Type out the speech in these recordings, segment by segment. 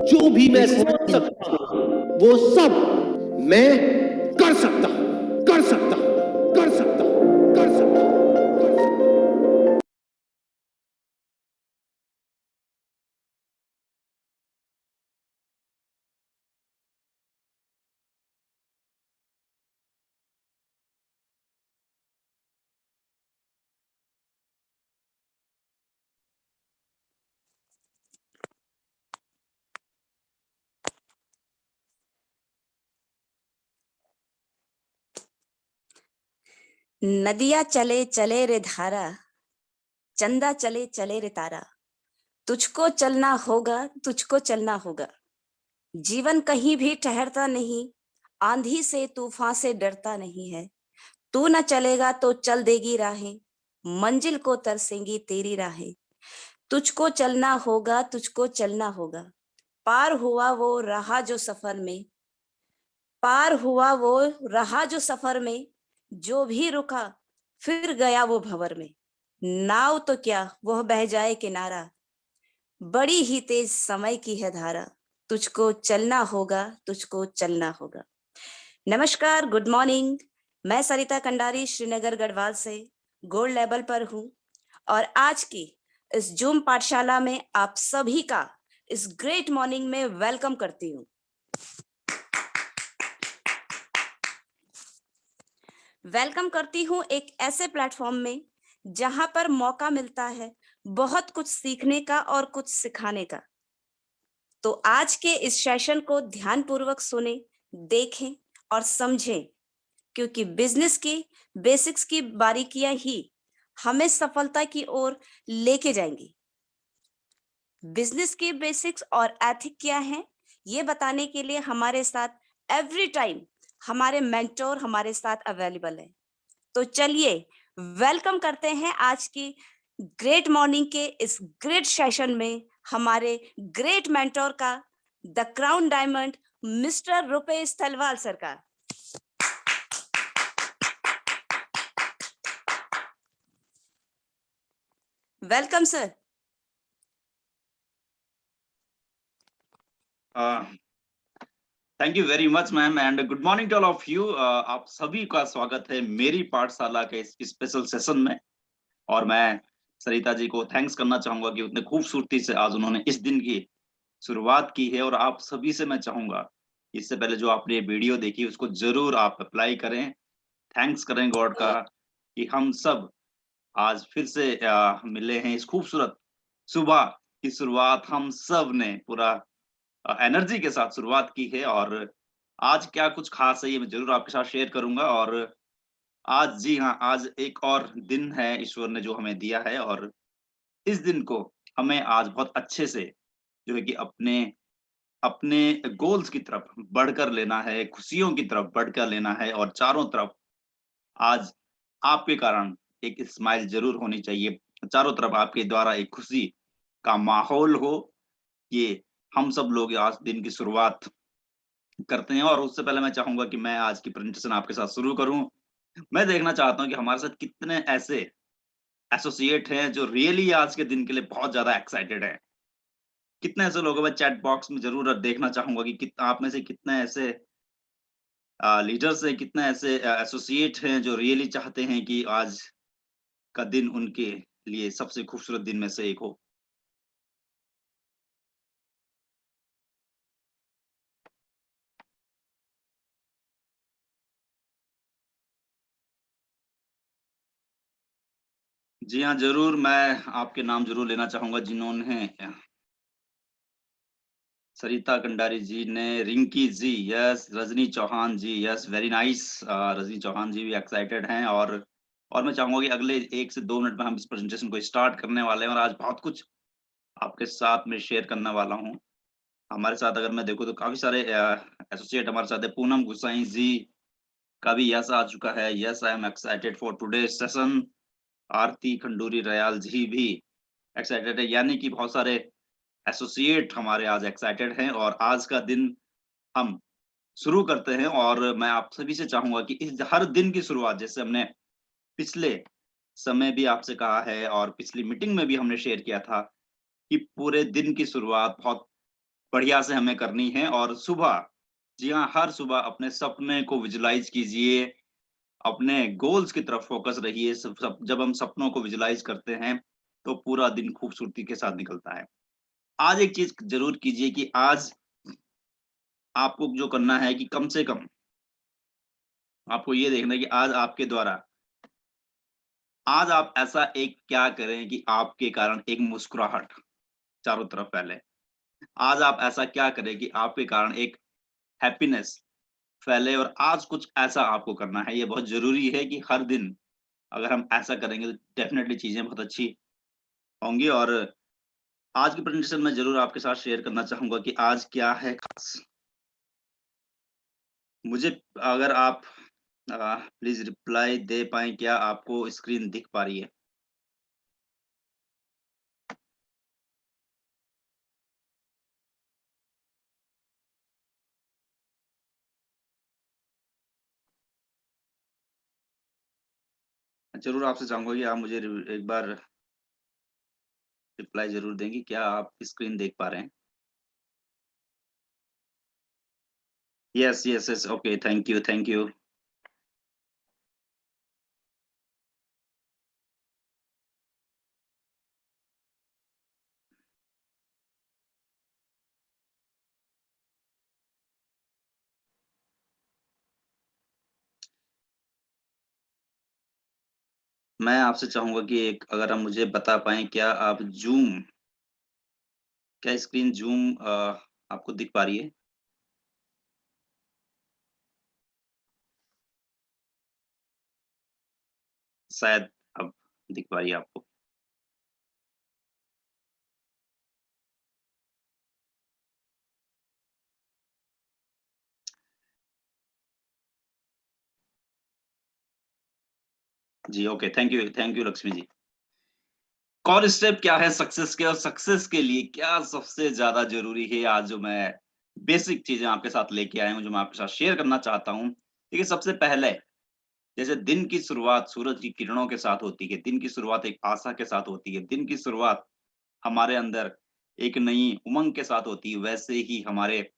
जो भी मैं सोच सकता हूं वो सब मैं कर सकता हूं, कर सकता हूं, कर सकता हूं, कर सकता हूं। नदियां चले चले रे धारा, चंदा चले चले रे तारा, तुझको चलना होगा, तुझको चलना होगा। जीवन कहीं भी ठहरता नहीं, आंधी से तूफान से डरता नहीं है। तू न चलेगा तो चल देगी राहें, मंजिल को तरसेंगी तेरी राहें। तुझको चलना होगा, तुझको चलना होगा। पार हुआ वो रहा जो सफर में, पार हुआ वो रहा जो सफर में, जो भी रुका फिर गया वो भंवर में। नाव तो क्या वह बह जाए किनारा, बड़ी ही तेज समय की है धारा। तुझको चलना होगा, तुझको चलना होगा। नमस्कार, गुड मॉर्निंग। मैं सरिता कंडारी श्रीनगर गढ़वाल से गोल्ड लेवल पर हूं और आज की इस जूम पाठशाला में आप सभी का इस ग्रेट मॉर्निंग में वेलकम करती हूं। वेलकम करती हूं एक ऐसे प्लेटफॉर्म में जहां पर मौका मिलता है बहुत कुछ सीखने का और कुछ सिखाने का। तो आज के इस सेशन को ध्यानपूर्वक सुने, देखें और समझें, क्योंकि बिजनेस की बेसिक्स की बारीकियां ही हमें सफलता की ओर लेके जाएंगी। बिजनेस की बेसिक्स और एथिक क्या है, ये बताने के लिए हमारे साथ एवरी टाइम हमारे मेंटोर हमारे साथ अवेलेबल है। तो चलिए वेलकम करते हैं आज की ग्रेट मॉर्निंग के इस ग्रेट सेशन में हमारे ग्रेट मेंटोर का, the crown diamond mister Rupesh Talwar sir का। Welcome sir. Thank you very much ma'am and good morning to all of you. आप सभी का स्वागत है मेरी पाठशाला के इस स्पेशल सेशन में। और मैं सरिता जी को थैंक्स करना चाहूंगा कि उतने खूबसूरती से आज उन्होंने इस दिन की शुरुआत की है। और आप सभी से मैं चाहूंगा इससे पहले जो आपने वीडियो देखी उसको जरूर आप अप्लाई करें, थैंक्स करें गॉड का कि हम सब आज फिर से मिले हैं। इस खूबसूरत सुबह की शुरुआत हम सब ने पूरा एनर्जी के साथ शुरुआत की है। और आज क्या कुछ खास है ये मैं जरूर आपके साथ शेयर करूंगा। और आज जी हाँ, आज एक और दिन है ईश्वर ने जो हमें दिया है। और इस दिन को हमें आज बहुत अच्छे से जो है कि अपने अपने गोल्स की तरफ बढ़कर लेना है, खुशियों की तरफ बढ़कर लेना है। और चारों तरफ आज आपके कारण एक स्माइल जरूर होनी चाहिए, चारों तरफ आपके द्वारा एक खुशी का माहौल हो। ये हम सब लोग आज दिन की शुरुआत करते हैं। और उससे पहले मैं चाहूंगा कि मैं आज की प्रेजेंटेशन आपके साथ शुरू करूं। मैं देखना चाहता हूं कि हमारे साथ कितने ऐसे एसोसिएट हैं जो रियली आज के दिन के लिए बहुत ज्यादा एक्साइटेड हैं। कितने ऐसे लोगों में चैट बॉक्स में जरूर देखना चाहूंगा कि आप में से कितने ऐसे लीडर्स हैं, कितने ऐसे एसोसिएट हैं जो रियली चाहते हैं कि आज का दिन उनके लिए सबसे खूबसूरत दिन में से एक हो। जी हाँ, जरूर मैं आपके नाम जरूर लेना चाहूंगा जिन्होंने सरिता कंडारी जी ने, Rinki ji yes, Rajni Chauhan ji yes, very nice. Rajni Chauhan ji भी एक्साइटेड हैं। और मैं चाहूंगा कि अगले 1 से 2 मिनट में हम इस प्रेजेंटेशन को स्टार्ट करने वाले हैं। और आज बहुत कुछ आपके साथ में शेयर करने वाला हूँ। हमारे साथ अगर मैं देखूँ तो काफी सारे एसोसिएट हमारे साथ है। पूनम गुसाई जी का भी यस आ चुका है, yes I am excited for today session. Aarti Khanduri Rayal ji भी एक्साइटेड है, यानी कि बहुत सारे एसोसिएट हमारे आज एक्साइटेड हैं। और आज का दिन हम शुरू करते हैं। और मैं आप सभी से चाहूंगा कि इस हर दिन की शुरुआत, जैसे हमने पिछले समय भी आपसे कहा है और पिछली मीटिंग में भी हमने शेयर किया था कि पूरे दिन की शुरुआत बहुत बढ़िया से हमें करनी है। और सुबह, जी हाँ, हर सुबह अपने सपने को विजुलाइज़ कीजिए, अपने गोल्स की तरफ फ़ोकस रहिए। सब सब जब हम सपनों को विजुलाइज़ करते हैं, तो पूरा दिन खूबसूरती के साथ निकलता है। आज एक चीज़ ज़रूर कीजिए कि आज आपको जो करना है कि कम से कम आपको ये देखना है कि आज आप ऐसा एक क्या करें कि आपके कारण एक मुस्कुराहट चारों तरफ फैले। आज आप ऐसा क्या करें कि आपके कारण एक हैप्पीनेस फैले। और आज कुछ ऐसा आपको करना है, ये बहुत ज़रूरी है कि हर दिन अगर हम ऐसा करेंगे तो डेफ़िनेटली चीज़ें बहुत अच्छी होंगी। और आज की प्रेज़ेंटेशन मैं ज़रूर आपके साथ शेयर करना चाहूँगा कि आज क्या है ख़ास। मुझे अगर आप प्लीज़ रिप्लाई दे पाएँ, क्या आपको स्क्रीन दिख पा रही है? ज़रूर आपसे चाहूँगा कि आप मुझे एक बार रिप्लाई ज़रूर दें कि क्या आप स्क्रीन देख पा रहे हैं? Yes, yes, yes. Okay, thank you, thank you. मैं आपसे चाहूँगा कि एक अगर आप मुझे बता पाएँ, क्या स्क्रीन ज़ूम आपको दिख पा रही है? शायद अब दिख पा रही है आपको। जी, okay, thank you Lakshmi ji. Core step क्या है सक्सेस के, और सक्सेस के लिए क्या सबसे ज़्यादा ज़रूरी है, आज जो मैं बेसिक चीज़ें आपके साथ लेके आया हूँ, जो मैं आपके साथ शेयर करना चाहता हूँ। देखिए, सबसे पहले जैसे दिन की शुरुआत सूरज की किरणों के साथ होती है, दिन की शुरुआत एक आशा के साथ होती है, दिन की शुरुआत हमारे अंदर एक नई उमंग के साथ होती है, वैसे ही हमारे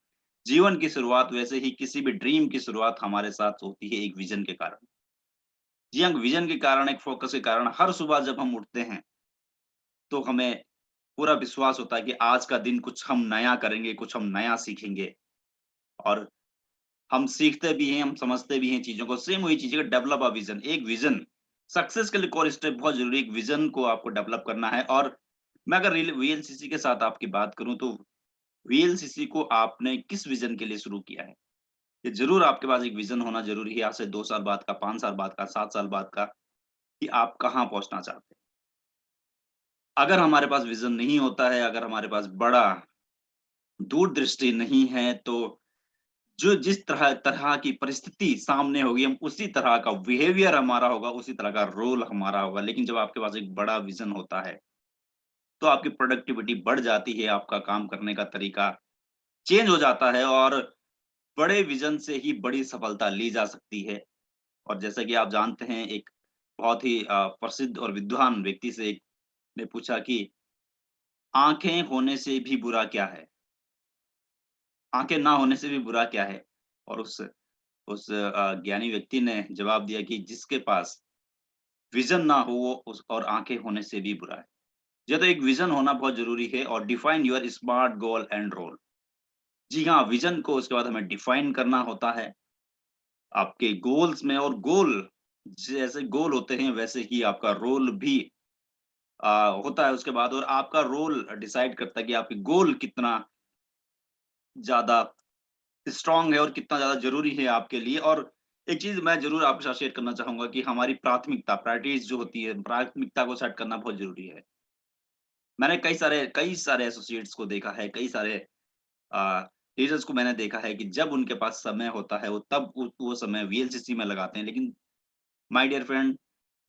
जीवन की शुरुआत, वैसे ही किसी भी ड्रीम की शुरुआत हमारे साथ होती है एक विज़न के कारण। जी हाँ, विज़न के कारण, एक फ़ोकस के कारण हर सुबह जब हम उठते हैं, तो हमें पूरा विश्वास होता है कि आज का दिन कुछ हम नया करेंगे, कुछ हम नया सीखेंगे। और हम सीखते भी हैं, हम समझते भी हैं चीज़ों को। सेम वही चीज़ है, डेवलप अ विज़न, एक विज़न। सक्सेस के लिए कोर स्टेप बहुत ज़रूरी है, एक विज़न को आपको डेवलप करना है। और मैं अगर वीएलसीसी के साथ आपकी बात करूँ, तो वीएलसीसी को आपने किस विज़न के लिए शुरू किया है? ये ज़रूर आपके पास एक विज़न होना ज़रूरी है, आज से 2 साल बाद का, 5 साल बाद का, 7 साल बाद का, कि आप कहाँ पहुँचना चाहते हैं। अगर हमारे पास विज़न नहीं होता है, अगर हमारे पास बड़ा दूरदृष्टि नहीं है, तो जो जिस तरह तरह की परिस्थिति सामने होगी, हम उसी तरह का बिहेवियर हमारा होगा, उसी तरह का रोल हमारा होगा। लेकिन जब आपके पास एक बड़ा विज़न होता है, तो आपकी प्रोडक्टिविटी बढ़ जाती है, आपका काम करने का तरीका चेंज हो जाता है। और बड़े विज़न से ही बड़ी सफलता ली जा सकती है। और जैसा कि आप जानते हैं, एक बहुत ही प्रसिद्ध और विद्वान व्यक्ति से ने पूछा कि आँखें होने से भी बुरा क्या है? आँखें ना होने से भी बुरा क्या है? और उस ज्ञानी व्यक्ति ने जवाब दिया कि जिसके पास विज़न ना हो, वो उस और आँखें होने से भी बुरा है। या तो एक विज़न होना बहुत ज़रूरी है, और define your smart goal and role. जी हाँ, विज़न को उसके बाद हमें डिफाइन करना होता है, आपके गोल्स में। और गोल, जैसे गोल होते हैं, वैसे ही आपका रोल भी होता है उसके बाद। और आपका रोल डिसाइड करता है कि आपकी गोल कितना ज़्यादा स्ट्रॉन्ग है और कितना ज़्यादा ज़रूरी है आपके लिए। और एक चीज़ मैं ज़रूर आपके साथ शेयर करना चाहूँगा कि हमारी प्रायोरिटीज़ जो होती है, प्राथमिकता को सेट करना बहुत ज़रूरी है। मैंने कई सारे एसोसिएट्स को देखा है, कई सारे अ, टीचर्स को मैंने देखा है कि जब उनके पास समय होता है, वो तब वो समय वीएलसीसी में लगाते हैं। लेकिन माय डियर फ्रेंड,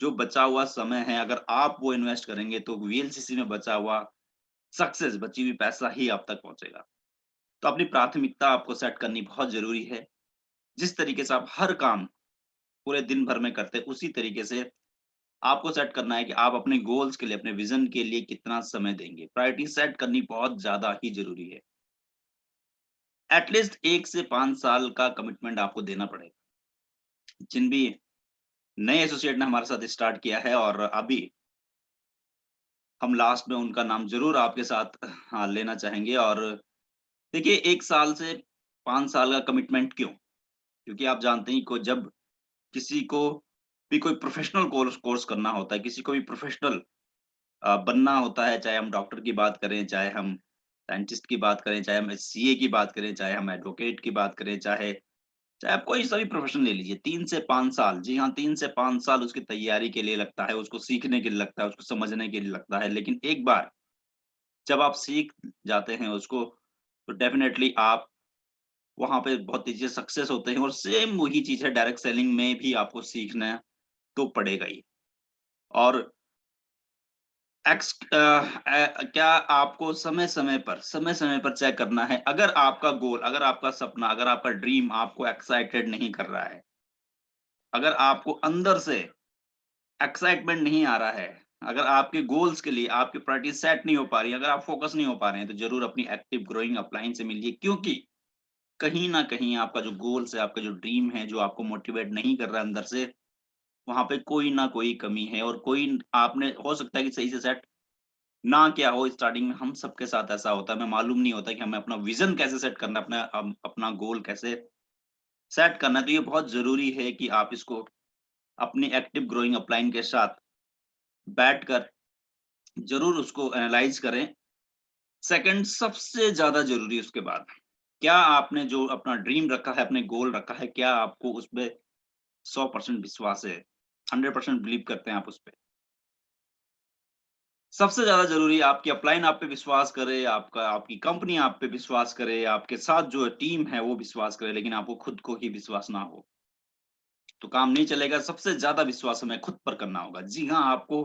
जो बचा हुआ समय है, अगर आप वो इन्वेस्ट करेंगे, तो वीएलसीसी में बचा हुआ सक्सेस, बची हुई पैसा ही आप तक पहुँचेगा। तो अपनी प्राथमिकता आपको सेट करनी बहुत ज़रूरी है। जिस तरीके से आप हर काम पूरे दिन भर में करते हैं, उसी तरीके से आपको सेट करना है कि आप अपने गोल्स के लिए, अपने विज़न के लिए कितना समय देंगे। प्रायोरिटी सेट करनी बहुत ज़्यादा ही ज़रूरी है। एटलीस्ट 1 से 5 साल का कमिटमेंट आपको देना पड़ेगा। जिन भी नए एसोसिएट ने हमारे साथ स्टार्ट किया है और अभी हम लास्ट में उनका नाम ज़रूर आपके साथ हाँ, लेना चाहेंगे। और देखिए 1 साल से 5 साल का कमिटमेंट क्यों? क्योंकि आप जानते हैं को जब किसी को भी कोई प्रोफ़ेशनल कोर्स कोर्स करना होता है, किसी को भी प्रोफ़ेशनल बनना होता है, चाहे हम डॉक्टर की बात करें, चाहे हम साइंटिस्ट की बात करें, चाहे हम सीए की बात करें, चाहे हम एडवोकेट की बात करें, चाहे चाहे आप कोई सा भी प्रोफ़ेशन ले लीजिए, 3 से 5 साल, जी हाँ, 3 से 5 साल उसकी तैयारी के लिए लगता है, उसको सीखने के लिए लगता है, उसको समझने के लिए लगता है। लेकिन एक बार जब आप सीख जाते हैं उसको, तो डेफ़िनेटली आप वहाँ पे बहुत तेज़ी से सक्सेस होते हैं और सेम वही चीज़ है डायरेक्ट सेलिंग में भी आपको सीखना तो पड़ेगा ही। और क्या आपको समय-समय पर चेक करना है, अगर आपका गोल, अगर आपका सपना, अगर आपका ड्रीम आपको एक्साइटेड नहीं कर रहा है, अगर आपको अंदर से एक्साइटमेंट नहीं आ रहा है, अगर आपके गोल्स के लिए आपकी प्रायोरिटी सेट नहीं हो पा रही है, अगर आप फोकस नहीं हो पा रहे हैं, तो ज़रूर अपनी एक्टिव ग्रोइंग अपलाइन से मिलिए। क्योंकि कहीं न कहीं आपका जो गोल्स है, आपका जो ड्रीम है, जो आपको मोटिवेट नहीं कर रहा है अंदर से, वहाँ पे कोई न कोई कमी है और कोई आपने हो सकता है कि सही से सेट ना किया हो। स्टार्टिंग में हम सबके साथ ऐसा होता है, हमें मालूम नहीं होता कि हमें अपना विज़न कैसे सेट करना है, अपना गोल कैसे सेट करना है। तो ये बहुत ज़रूरी है कि आप इसको अपनी एक्टिव ग्रोइंग अपलाइन के साथ बैठकर ज़रूर उसको एनालाइज़ करें। सेकंड सबसे ज़्यादा ज़रूरी उसके बाद, क्या आपने जो अपना ड्रीम रखा है, अपने गोल रखा है, क्या आपको उसपे 100% विश्वास है? 100% बिलीव करते हैं आप उसपे? सबसे ज़्यादा ज़रूरी आपकी अपलाइन आप पे विश्वास करे, आपकी कंपनी आप पे विश्वास करे, आपके साथ जो टीम है वो विश्वास करे, लेकिन आपको खुद को ही विश्वास ना हो, तो काम नहीं चलेगा। सबसे ज़्यादा विश्वास हमें खुद पर करना होगा। जी हाँ, आपको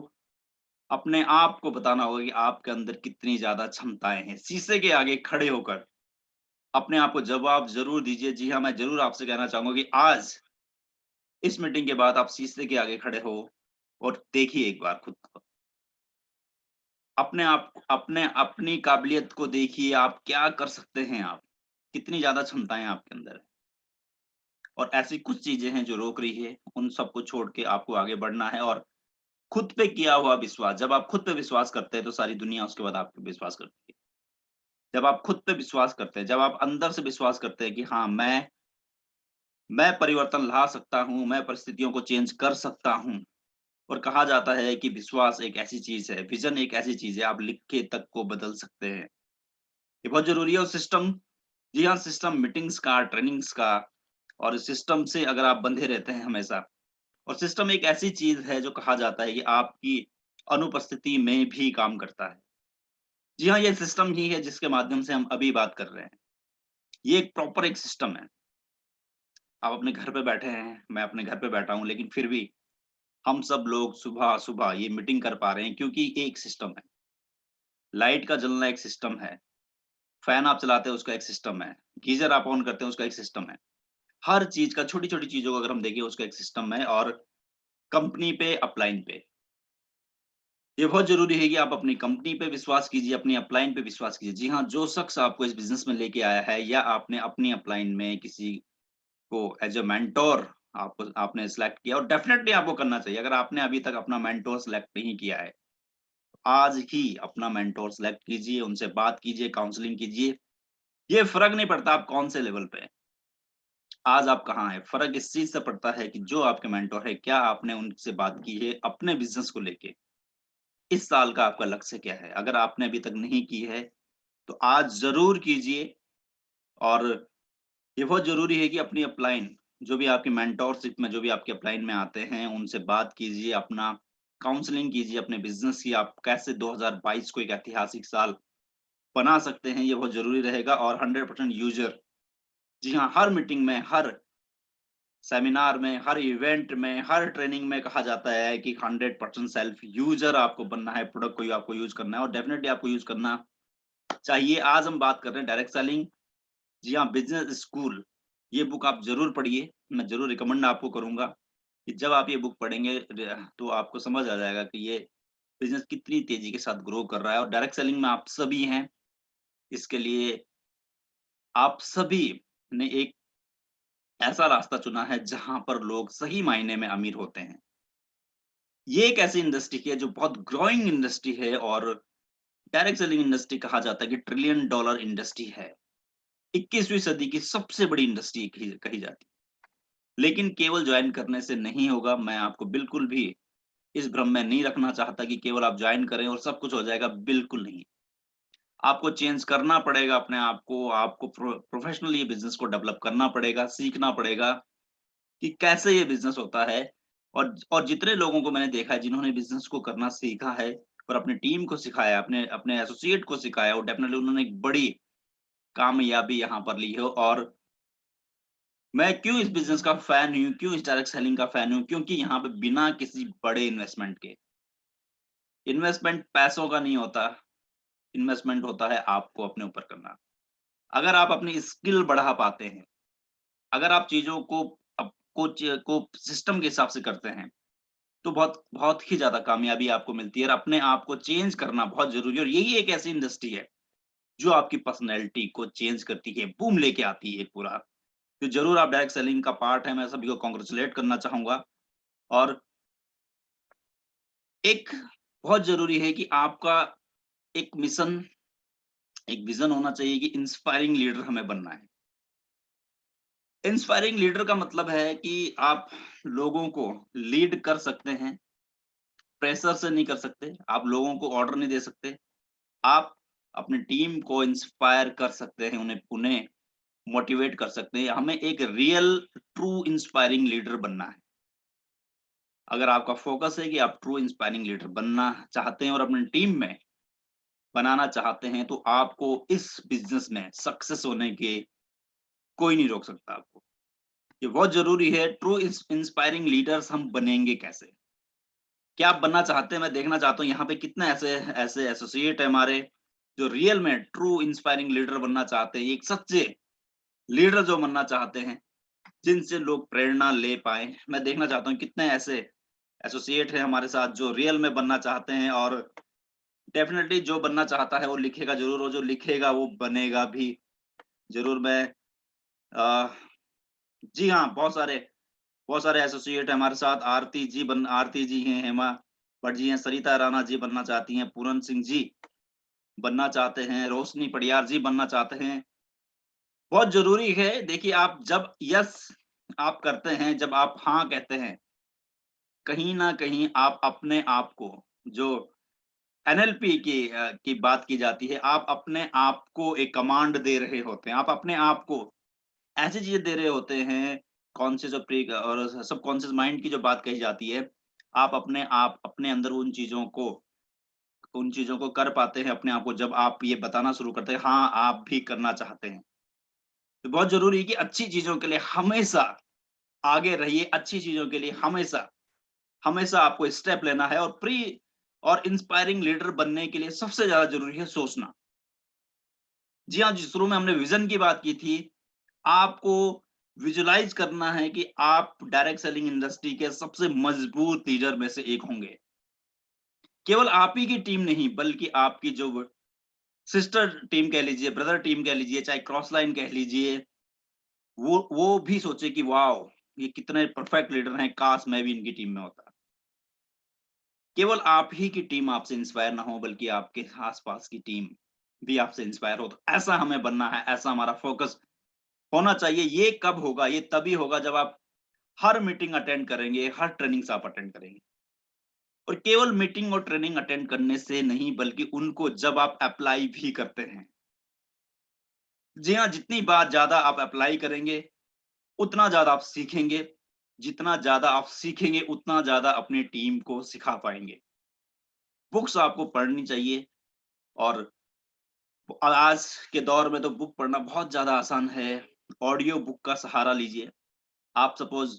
अपने आप को बताना होगा कि आपके अंदर कितनी ज़्यादा क्षमताएँ हैं। शीशे के आगे खड़े होकर अपने आप को जवाब ज़रूर दीजिए। जी हाँ, मैं ज़रूर आपसे कहना चाहूँगा कि आज इस मीटिंग के बाद आप शीशे के आगे खड़े हो और देखिए एक बार खुद को। अपनी काबिलियत को देखिए, आप क्या कर सकते हैं आप? कितनी ज़्यादा क्षमताएँ आपके अंदर हैं। और ऐसी कुछ चीज़ें हैं जो रोक रही है, उन सबको छोड़ के आपको आगे बढ़ना है। और खुद पे किया हुआ विश्वास, जब आप खुद पे विश्वास करते हैं, तो सारी दुनिया उसके बाद आप पे विश्वास करती है। जब आप खुद पे विश्वास करते हैं, जब आप अंदर से विश्वास करते हैं कि हाँ, मैं परिवर्तन ला सकता हूँ, मैं परिस्थितियों को चेंज कर सकता हूँ। और कहा जाता है कि विश्वास एक ऐसी चीज़ है, विज़न एक ऐसी चीज़ है, आप लिख के तक को बदल सकते हैं। ये बहुत ज़रूरी है। और सिस्टम, जी हाँ, सिस्टम मीटिंग्स का, ट्रेनिंग्स का, और सिस्टम से अगर आप बंधे रहते हैं हमेशा, और सिस्टम एक ऐसी चीज़ है जो कहा जाता है कि आपकी अनुपस्थिति में भी काम करता है। जी हाँ, ये सिस्टम ही है जिसके माध्यम से हम अभी बात कर रहे हैं। ये एक प्रॉपर एक सिस्टम है। आप अपने घर पे बैठे हैं, मैं अपने घर पे बैठा हूँ, लेकिन फिर भी हम सब लोग सुबह-सुबह ये मीटिंग कर पा रहे हैं क्योंकि ये एक सिस्टम है। लाइट का जलना एक सिस्टम है, फैन आप चलाते हैं उसका एक सिस्टम है, गीज़र आप ऑन करते हैं उसका एक सिस्टम है। हर चीज़ का, छोटी-छोटी चीज़ों को अगर हम देखें उसका एक सिस्टम है। और कंपनी पे, अपलाइन पे, ये बहुत ज़रूरी है कि आप अपनी कंपनी पे विश्वास कीजिए, अपनी अपलाइन पे विश्वास कीजिए। जी हाँ, जो शख़्स आपको इस बिज़नेस में लेके आया है, या आपने अपनी अपलाइन में किसी को एज़ अ मेंटर आपने सेलेक्ट किया, और डेफ़िनिटली आपको करना चाहिए। अगर आपने अभी तक अपना मेंटर सेलेक्ट नहीं किया है, आज ही अपना मेंटर सेलेक्ट कीजिए, उनसे बात कीजिए, काउंसलिंग कीजिए। ये फ़र्क नहीं पड़ता आप कौन से लेवल पे हैं, आज आप कहाँ हैं, फ़र्क इस चीज़ से पड़ता है कि जो आपके मेंटर है, क्या आपने उनसे बात की है अपने बिज़नेस को लेके? इस साल का आपका लक्ष्य क्या है? अगर आपने अभी तक नहीं की है, तो आज ज़रूर कीजिए। और ये बहुत ज़रूरी है कि अपनी अपलाइन, जो भी आपकी मेंटरशिप में, जो भी आपके अपलाइन में आते हैं, उनसे बात कीजिए, अपना काउंसलिंग कीजिए अपने बिज़नेस की, आप कैसे 2022 को एक ऐतिहासिक साल बना सकते हैं, ये बहुत ज़रूरी रहेगा। और 100% यूज़र, जी हाँ, हर मीटिंग में, हर सेमिनार में, हर इवेंट में, हर ट्रेनिंग में कहा जाता है कि 100% सेल्फ यूज़र आपको बनना है, प्रोडक्ट को ही आपको यूज़ करना है, और डेफ़िनिटली आपको यूज़ करना चाहिए। आज हम बात कर रहे हैं डायरेक्ट सेलिंग, जी हाँ, बिज़नेस स्कूल, ये बुक आप ज़रूर पढ़िए। मैं ज़रूर रिकमेंड आपको करूँगा कि जब आप ये बुक पढ़ेंगे, तो आपको समझ आ जाएगा कि ये बिज़नेस कितनी तेज़ी के साथ ग्रो कर रहा है। और डायरेक्ट सेलिंग में आप सभी हैं, इसके लिए आप सभी ने एक ऐसा रास्ता चुना है जहाँ पर लोग सही मायने में अमीर होते हैं। ये एक ऐसी इंडस्ट्री है जो बहुत ग्रोइंग इंडस्ट्री है और डायरेक्ट सेलिंग इंडस्ट्री कहा जाता है कि ट्रिलियन डॉलर इंडस्ट्री है। 21वीं सदी की सबसे बड़ी इंडस्ट्री कही जाती है। लेकिन केवल जॉइन करने से नहीं होगा, मैं आपको बिल्कुल भी इस भ्रम में नहीं रखना चाहता कि केवल आप जॉइन करें और सब कुछ हो जाएगा, बिल्कुल नहीं। आपको चेंज करना पड़ेगा अपने आप को, आपको प्रोफेशनली ये बिज़नेस को डेवलप करना पड़ेगा, सीखना पड़ेगा कि कैसे ये बिज़नेस होता है। और जितने लोगों को मैंने देखा है जिन्होंने बिज़नेस को करना सीखा है और अपनी टीम को सिखाया, अपने अपने एसोसिएट को सिखाया, और डेफिनिटली उन्होंने एक बड़ी कामयाबी यहाँ पर ली है। और मैं क्यों इस बिज़नेस का फैन हूँ, क्यों इस डायरेक्ट सेलिंग का फैन हूँ? क्योंकि यहाँ पे बिना किसी बड़े इन्वेस्टमेंट के, इन्वेस्टमेंट पैसों का नहीं होता, इन्वेस्टमेंट होता है आपको अपने ऊपर करना। अगर आप अपनी स्किल बढ़ा पाते हैं, अगर आप चीज़ों को को सिस्टम के हिसाब से करते हैं, तो बहुत बहुत ही ज़्यादा कामयाबी आपको मिलती है और अपने आप को चेंज करना बहुत ज़रूरी है। और यही एक ऐसी इंडस्ट्री है, जो आपकी पर्सनैलिटी को चेंज करती है, बूम लेके आती है पूरा। तो ज़रूर आप डायरेक्ट सेलिंग का पार्ट है, मैं सभी को कांग्रेचुलेट करना चाहूँगा। और एक बहुत ज़रूरी है कि आपका एक मिशन, एक विज़न होना चाहिए कि इंस्पायरिंग लीडर हमें बनना है। इंस्पायरिंग लीडर का मतलब है कि आप लोगों को लीड कर सकते हैं, प्रेशर से नहीं कर सकते, आप लोगों को ऑर्डर नहीं दे सकते। आप अपनी टीम को इंस्पायर कर सकते हैं, उन्हें उन्हें मोटिवेट कर सकते हैं। हमें एक रियल ट्रू इंस्पायरिंग लीडर बनना है। अगर आपका फोकस है कि आप ट्रू इंस्पायरिंग लीडर बनना चाहते हैं और अपनी टीम में बनाना चाहते हैं, तो आपको इस बिज़नेस में सक्सेस होने के कोई नहीं रोक सकता आपको। ये बहुत ज़रूरी है, ट्रू इंस्पायरिंग लीडर्स हम बनेंगे कैसे? क्या आप बनना चाहते हैं? मैं देखना चाहता हूँ यहाँ पे कितने ऐसे ऐसे एसोसिएट हैं हमारे, जो रियल में ट्रू इंस्पायरिंग लीडर बनना चाहते हैं, एक सच्चे लीडर जो बनना चाहते हैं, जिनसे लोग प्रेरणा ले पाएँ। मैं देखना चाहता हूँ कितने ऐसे एसोसिएट हैं हमारे साथ जो रियल में बनना चाहते हैं, और डेफ़िनिटली जो बनना चाहता है वो लिखेगा ज़रूर, और जो लिखेगा वो बनेगा भी ज़रूर। मैं अ, जी हाँ, बहुत सारे एसोसिएट हमारे साथ। आरती जी हैं, हेमा भट्ट जी हैं, सरिता राणा जी बनना चाहती हैं, पूरन सिंह जी बनना चाहते हैं, रोशनी पडियार जी बनना चाहते हैं। बहुत ज़रूरी है, देखिए आप जब यस आप करते हैं, जब आप हाँ कहते हैं, कहीं न कहीं आप अपने आप को, जो एनएलपी की बात की जाती है, आप अपने आप को एक कमांड दे रहे होते हैं। आप अपने आप को ऐसी चीज़ें दे रहे होते हैं, कॉन्शियस और सबकॉन्शियस माइंड की जो बात कही जाती है, आप अपने अंदर उन चीज़ों को कर पाते हैं अपने आप को, जब आप ये बताना शुरू करते हैं, हाँ, आप भी करना चाहते हैं। तो बहुत ज़रूरी है कि अच्छी चीज़ों के लिए हमेशा आगे रहिए, अच्छी चीज़ों के लिए हमेशा हमेशा आपको स्टेप लेना है। और इंस्पायरिंग लीडर बनने के लिए सबसे ज़्यादा ज़रूरी है सोचना। जी हाँ, जी शुरू में हमने विज़न की बात की थी। आपको विजुअलाइज़ करना है कि आप डायरेक्ट सेलिंग इंडस्ट्री के सबसे मजबूत लीडर में से एक होंगे। केवल आप ही की टीम नहीं, बल्कि आपकी जो सिस्टर टीम कह लीजिए, ब्रदर टीम कह लीजिए, चाहे क्रॉस लाइन कह लीजिए, वो भी सोचे कि वॉव! ये कितने परफेक्ट लीडर हैं, काश मैं भी इनकी टीम में होता। केवल आप ही की टीम आपसे इंस्पायर ना हो, बल्कि आपके आस-पास की टीम भी आपसे इंस्पायर हो। तो ऐसा हमें बनना है, ऐसा हमारा फोकस होना चाहिए। ये कब होगा? ये तभी होगा जब आप हर मीटिंग अटेंड करेंगे, हर ट्रेनिंग्स आप अटेंड करेंगे। और केवल मीटिंग और ट्रेनिंग अटेंड करने से नहीं, बल्कि उनको जब आप अप्लाई भी करते हैं। जी हाँ, जितनी बात ज़्यादा आप अप्लाई करेंगे, उतना ज़्यादा आप सीखेंगे। जितना ज़्यादा आप सीखेंगे, उतना ज़्यादा अपनी टीम को सिखा पाएँगे। बुक्स आपको पढ़नी चाहिए। और आज के दौर में तो बुक पढ़ना बहुत ज़्यादा आसान है। ऑडियो बुक का सहारा लीजिए। आप सपोज़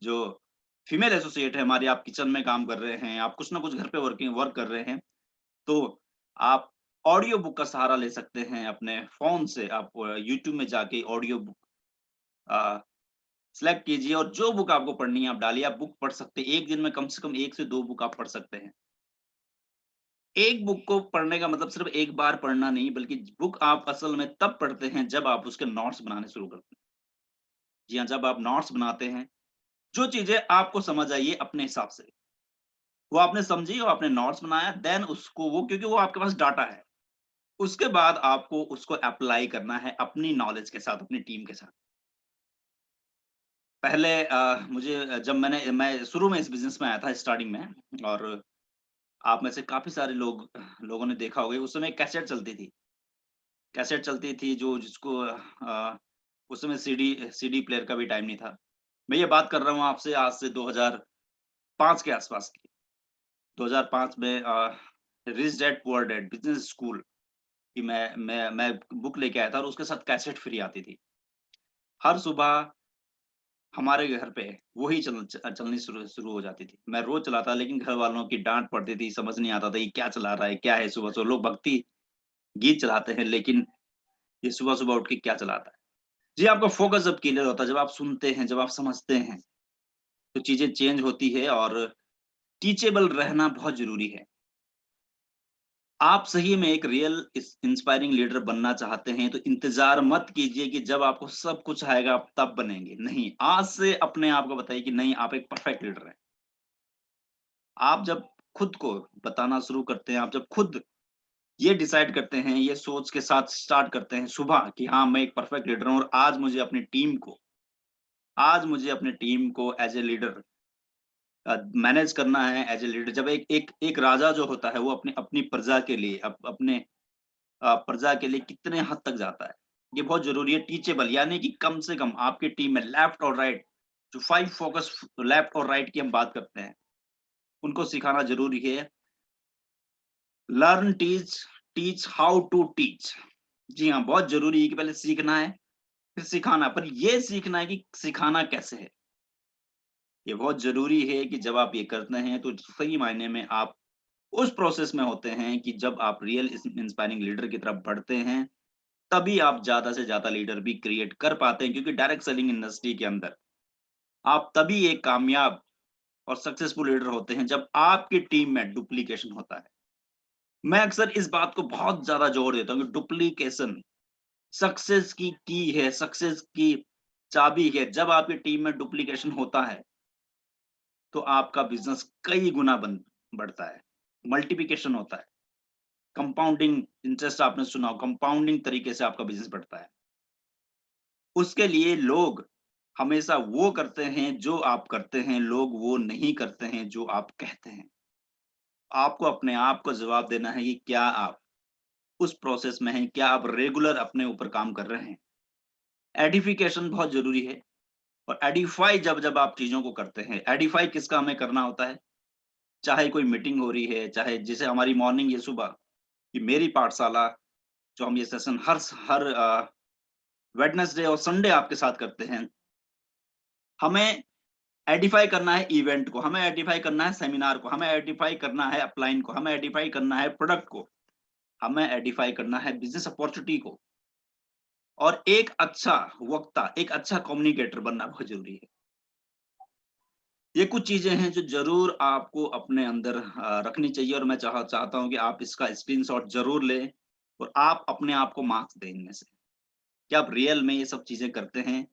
जो फीमेल एसोसिएट है हमारी, आप किचन में काम कर रहे हैं, आप कुछ ना कुछ घर पे वर्क कर रहे हैं, तो आप ऑडियो बुक का सहारा ले सकते हैं अपने फ़ोन से। आप यूट्यूब में जाके ऑडियो बुक अ, सेलेक्ट कीजिए और जो बुक आपको पढ़नी है आप डालिए, आप बुक पढ़ सकते हैं। एक दिन में कम से कम 1 से 2 बुक आप पढ़ सकते हैं। एक बुक को पढ़ने का मतलब सिर्फ एक बार पढ़ना नहीं, बल्कि बुक आप असल में तब पढ़ते हैं जब आप उसके नोट्स बनाने शुरू करते हैं। जी हाँ, जब आप नोट्स बनाते हैं, जो चीज़ें आपको समझ आई है अपने हिसाब से, वो आपने समझी और आपने नोट्स बनाया, देन उसको वो क्योंकि वो आपके पास डाटा है। उसके बाद आपको उसको अप्लाई करना है अपनी नॉलेज के साथ, अपनी टीम के साथ। पहले मुझे जब मैं शुरू में इस बिज़नेस में आया था स्टार्टिंग में, और आप में से काफ़ी सारे लोगों ने देखा होगा उस समय कैसेट चलती थी। कैसेट चलती थी जो जिसको उस समय सीडी प्लेयर का भी टाइम नहीं था। मैं ये बात कर रहा हूँ आपसे आज से 2005 के आसपास की। 2005 में rich dad poor dad business school की मैं बुक लेके आया था और उसके साथ कैसेट फ्री आती थी। हर सुबह हमारे घर पे वही चलनी शुरू शुरू हो जाती थी। मैं रोज़ चलाता लेकिन घर वालों की डाँट पड़ती थी, समझ नहीं आता था ये क्या चला रहा है, क्या है सुबह-सुबह लोग भक्ति गीत चलाते हैं लेकिन ये सुबह-सुबह उठ के क्या चलाता है। जी, आपका फ़ोकस जब क्लियर होता है, जब आप सुनते हैं, जब आप समझते हैं, तो चीज़ें चेंज होती है और टीचेबल रहना बहुत ज़रूरी है। आप सही में एक रियल इंस्पायरिंग लीडर बनना चाहते हैं, तो इंतज़ार मत कीजिए कि जब आपको सब कुछ आएगा आप तब बनेंगे। नहीं, आज से अपने आप को बताइए कि नहीं आप एक परफेक्ट लीडर हैं। आप जब खुद को बताना शुरू करते हैं, आप जब खुद ये डिसाइड करते हैं, ये सोच के साथ स्टार्ट करते हैं सुबह कि हाँ, मैं एक परफेक्ट लीडर हूँ और आज मुझे अपनी टीम को एज़ ए लीडर मैनेज करना है एज़ ए लीडर। जब एक राजा जो होता है वो अपनी अपनी प्रजा के लिए अपने प्रजा के लिए कितने हद तक जाता है। ये बहुत ज़रूरी है टीचेबल यानी कि कम से कम आपकी टीम में लेफ्ट और राइट जो 5 फोकस लेफ्ट और राइट की हम बात करते हैं, उनको सिखाना ज़रूरी है। Learn, teach, teach how to teach. जी हाँ, बहुत ज़रूरी है कि पहले सीखना है, फिर सिखाना। पर ये सीखना है कि सिखाना कैसे है। ये बहुत ज़रूरी है कि जब आप ये करते हैं तो सही मायने में आप उस प्रोसेस में होते हैं कि जब आप रियल इंस्पायरिंग लीडर की तरफ बढ़ते हैं, तभी आप ज़्यादा से ज़्यादा लीडर भी क्रिएट कर पाते हैं क्योंकि डायरेक्ट सेलिंग इंडस्ट्री के अंदर आप तभी एक कामयाब और सक्सेसफुल लीडर होते हैं जब आपकी टीम में डुप्लीकेशन होता है। मैं अक्सर इस बात को बहुत ज़्यादा जोर देता हूँ कि डुप्लीकेशन सक्सेस की है, सक्सेस की चाबी है। जब आपकी टीम में डुप्लीकेशन होता है, तो आपका बिज़नेस कई गुना बढ़ता है, मल्टिप्लिकेशन होता है। कंपाउंडिंग इंटरेस्ट आपने सुना हो, कंपाउंडिंग तरीके से आपका बिज़नेस बढ़ता है। उसके लिए लोग हमेशा वो करते हैं जो आप करते हैं, लोग वो नहीं करते हैं जो आप कहते हैं। आपको अपने आप को जवाब देना है कि क्या आप उस प्रोसेस में हैं, क्या आप रेगुलर अपने ऊपर काम कर रहे हैं। एडिफिकेशन बहुत ज़रूरी है और एडिफाई जब-जब आप चीज़ों को करते हैं, एडिफाई किसका हमें करना होता है, चाहे कोई मीटिंग हो रही है, चाहे जैसे हमारी मॉर्निंग ये सुबह कि मेरी पाठशाला जो हम ये सेशन हर वेडनेसडे और संडे आपके साथ करते हैं। हमें एडिफाई करना है इवेंट को, हमें एडिफाई करना है सेमिनार को, हमें एडिफाई करना है अपलाइन को, हमें एडिफाई करना है प्रोडक्ट को, हमें एडिफाई करना है बिज़नेस अपॉर्च्युनिटी को और एक अच्छा वक्ता, एक अच्छा कम्युनिकेटर बनना बहुत ज़रूरी है। ये कुछ चीज़ें हैं जो ज़रूर आपको अपने अंदर रखनी चाहिए और मैं चाहता हूँ कि आप इसका स्क्रीनशॉट ज़रूर लें और आप अपने आप को मार्क्स दें इनमें से, कि आप रियल में ये सब चीज़ें करते हैं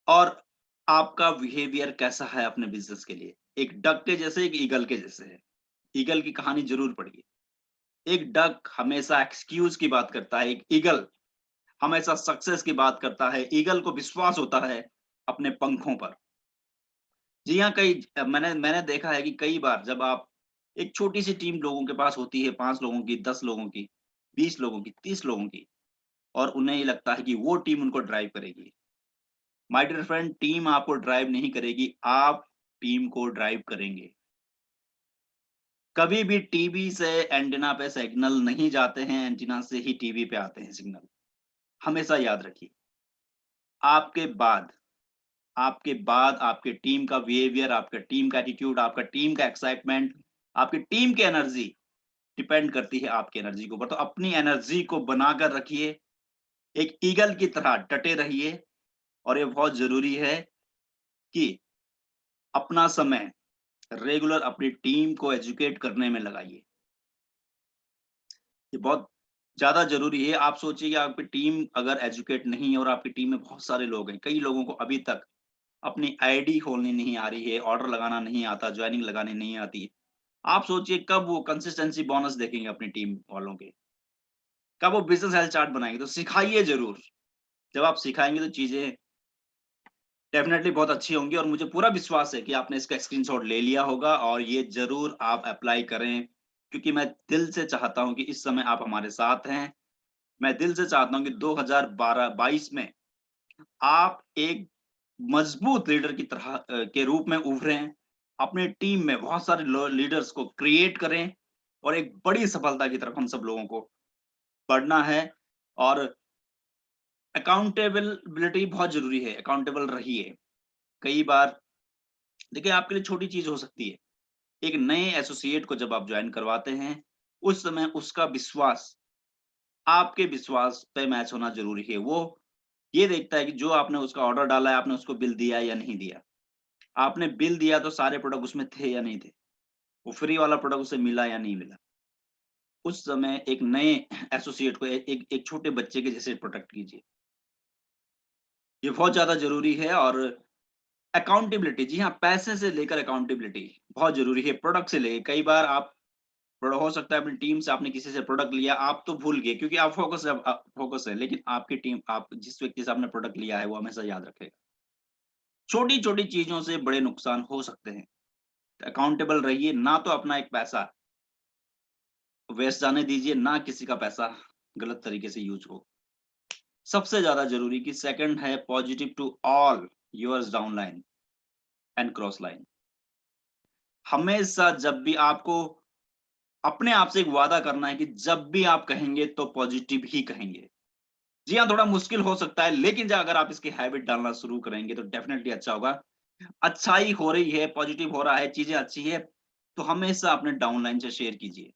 और आपका बिहेवियर कैसा है अपने बिज़नेस के लिए। एक डक के जैसे, एक ईगल के जैसे है। ईगल की कहानी ज़रूर पढ़िए। एक डक हमेशा एक्सक्यूज़ की बात करता है, एक ईगल हमेशा सक्सेस की बात करता है। ईगल को विश्वास होता है अपने पंखों पर। जी हाँ, मैंने मैंने देखा है कि कई बार जब आप एक छोटी-सी टीम लोगों के पास होती है, 5 लोगों की, 10 लोगों की, 20 लोगों की, 30 लोगों की और उन्हें ये लगता है कि वो टीम उनको ड्राइव करेगी। माय डियर फ्रेंड, टीम आपको ड्राइव नहीं करेगी, आप टीम को ड्राइव करेंगे। कभी भी टीवी से एंटीना पे सिग्नल नहीं जाते हैं, एंटीना से ही टीवी पे आते हैं सिग्नल। हमेशा याद रखिए। आपके बाद आपके टीम का बिहेवियर, आपका टीम का एटीट्यूड, आपका टीम का एक्साइटमेंट, आपकी टीम की एनर्जी डिपेंड करती है आपकी एनर्जी के ऊपर। तो अपनी एनर्जी को बनाकर रखिए, एक ईगल की तरह डटे रहिए और ये बहुत ज़रूरी है कि अपना समय रेगुलर अपनी टीम को एजुकेट करने में लगाइए। ये बहुत ज़्यादा ज़रूरी है। आप सोचिए कि आपकी टीम अगर एजुकेट नहीं है और आपकी टीम में बहुत सारे लोग हैं, कई लोगों को अभी तक अपनी आईडी खोलनी नहीं आ रही है, ऑर्डर लगाना नहीं आता, जॉइनिंग लगानी नहीं आती है। आप सोचिए कब वो कंसिस्टेंसी बोनस देखेंगे अपनी टीम वालों के, कब वो बिज़नेस हेल्थ चार्ट बनाएँगे, तो सिखाइए ज़रूर। जब आप सिखाएँगे तो चीज़ें डेफ़िनेटली बहुत अच्छी होंगी और मुझे पूरा विश्वास है कि आपने इसका स्क्रीनशॉट ले लिया होगा और ये ज़रूर आप अप्लाई करें, क्योंकि मैं दिल से चाहता हूँ कि इस समय आप हमारे साथ हैं। मैं दिल से चाहता हूँ कि 2022 में आप एक मजबूत लीडर की तरह के रूप में उभरें, अपनी टीम में बहुत सारे लीडर्स को क्रिएट करें और एक बड़ी सफलता की तरफ हम सब लोगों को बढ़ना है। और अकाउंटेबिलिटी बहुत जरूरी है, अकाउंटेबल रहिए। कई बार देखिए आपके लिए छोटी चीज हो सकती है, एक नए एसोसिएट को जब आप ज्वाइन करवाते हैं उस समय उसका विश्वास आपके विश्वास पे मैच होना जरूरी है। वो ये देखता है कि जो आपने उसका ऑर्डर डाला है, आपने उसको बिल दिया या नहीं दिया। आपने बिल दिया तो सारे प्रोडक्ट उसमें थे या नहीं थे, वो फ्री वाला प्रोडक्ट उसे मिला या नहीं मिला। उस समय एक नए एसोसिएट को एक छोटे बच्चे के जैसे प्रोटेक्ट कीजिए। ये बहुत ज़्यादा ज़रूरी है। और अकाउंटेबिलिटी, जी हाँ, पैसे से लेकर अकाउंटेबिलिटी बहुत ज़रूरी है, प्रोडक्ट से लेके। कई बार आप हो सकता है अपनी टीम से आपने किसी से प्रोडक्ट लिया, आप तो भूल गए क्योंकि आप फ़ोकस है, लेकिन आपकी टीम, आप जिस व्यक्ति से आपने प्रोडक्ट लिया है, वो हमेशा याद रखेगा। छोटी-छोटी चीज़ों से बड़े नुकसान हो सकते हैं। अकाउंटेबल रहिए, ना तो अपना एक पैसा वेस्ट जाने दीजिए, ना किसी का पैसा गलत तरीके से यूज़ हो। सबसे ज़्यादा ज़रूरी कि सेकंड है positive to all yours downline and cross line. हमेशा जब भी आपको अपने आप से एक वादा करना है कि जब भी आप कहेंगे तो पॉजिटिव ही कहेंगे। जी हाँ, थोड़ा मुश्किल हो सकता है, लेकिन अगर आप इसकी हैबिट डालना शुरू करेंगे तो डेफिनिटली अच्छा होगा। अच्छाई हो रही है, पॉजिटिव हो रहा है, चीज़ें अच्छी है, तो हमेशा अपने डाउनलाइन से शेयर कीजिए